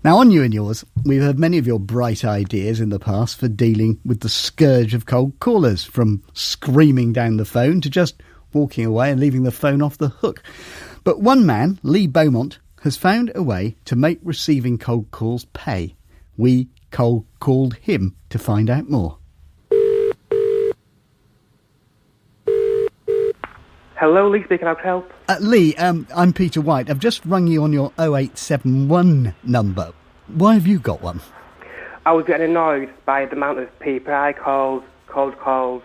Now, on You and Yours, we've heard many of your bright ideas in the past for dealing with the scourge of cold callers, from screaming down the phone to just walking away and leaving the phone off the hook. But one man, Lee Beaumont, has found a way to make receiving cold calls pay. We cold called him to find out more. Hello, Lee speaking, how can I help? Lee, I'm Peter White. I've just rung you on your 0871 number. Why have you got one? I was getting annoyed by the amount of PPI calls, cold calls.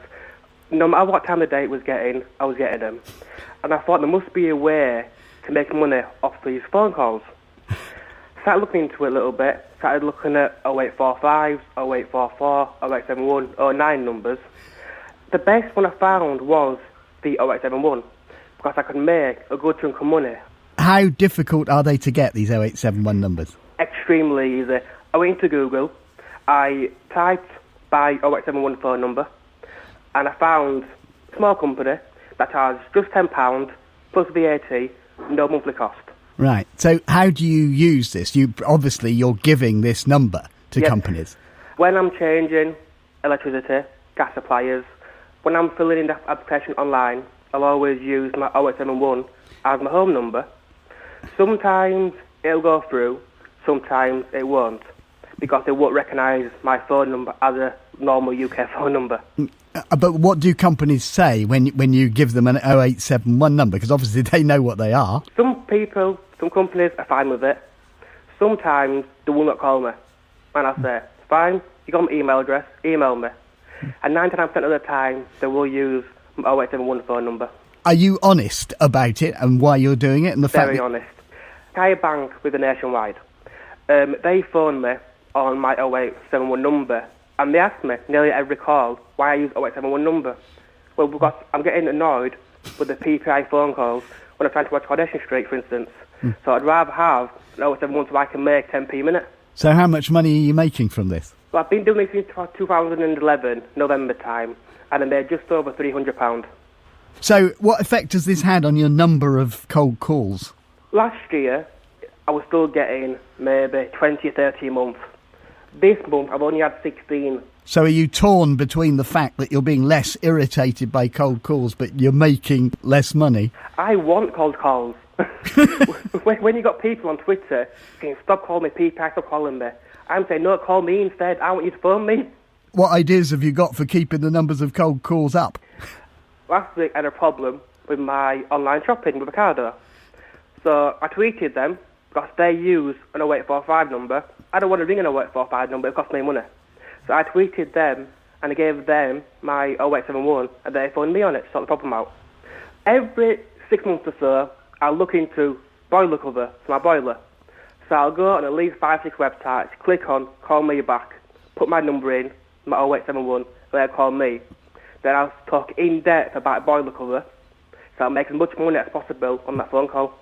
No matter what time of day it was getting, I was getting them. And I thought there must be a way to make money off these phone calls. Started looking into it a little bit. Started looking at 0845s, 0844, 0871, 09 numbers. The best one I found was the 0871, because I could make a good chunk of money. How difficult are they to get, these 0871 numbers? Extremely easy. I went into Google, I typed by 0871 phone number, and I found a small company that has just £10 plus VAT, no monthly cost. Right, so how do you use this? Obviously you're giving this number to companies. When I'm changing electricity, gas suppliers, when I'm filling in the application online, I'll always use my 0871 as my home number. Sometimes it'll go through, sometimes it won't, because it won't recognise my phone number as a normal UK phone number. But what do companies say when you give them an 0871 number? Because obviously they know what they are. Some people, some companies are fine with it. Sometimes they will not call me. And I say, fine, you got my email address, email me. And 99% of the time, they will use my 0871 phone number. Are you honest about it and why you're doing it? And the Very honest. I bank with a Nationwide. They phoned me on my 0871 number, and they asked me nearly every call why I use 0871 number. Well, because I'm getting annoyed with the PPI phone calls when I'm trying to watch Coronation Street, for instance. So I'd rather have an 0871 so I can make 10p a minute. So how much money are you making from this? Well, I've been doing this since 2011, November time, and I made just over £300. So what effect has this had on your number of cold calls? Last year, I was still getting maybe 20 or 30 a month. This month, I've only had 16. So are you torn between the fact that you're being less irritated by cold calls, but you're making less money? I want cold calls. When you got people on Twitter saying, stop calling me PPI, stop calling me, I'm saying, no, call me instead. I want you to phone me. What ideas have you got for keeping the numbers of cold calls up? Last week, I had a problem with my online shopping with Ocado. So I tweeted them, because they use an 0845 number. I don't want to ring an 0845 number, it costs me money. So I tweeted them, and I gave them my 0871, and they phoned me on it to sort the problem out. Every 6 months or so, I'll look into boiler cover for my boiler. So I'll go on at least 5-6 websites, click on call me back, put my number in, my 0871, and they'll call me. Then I'll talk in depth about boiler cover, so I'll make as much money as possible on that phone call.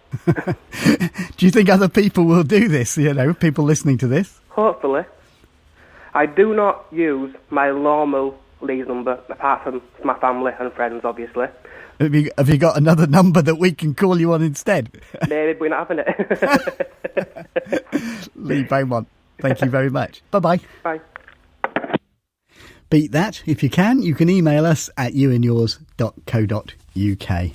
Do you think other people will do this, people listening to this? Hopefully. I do not use my normal Lee's number, apart from my family and friends, obviously. Have you got another number that we can call you on instead? Maybe, but we're not having it. Lee Beaumont, thank you very much. Bye-bye. Bye. Beat that. If you can email us at youandyours.co.uk.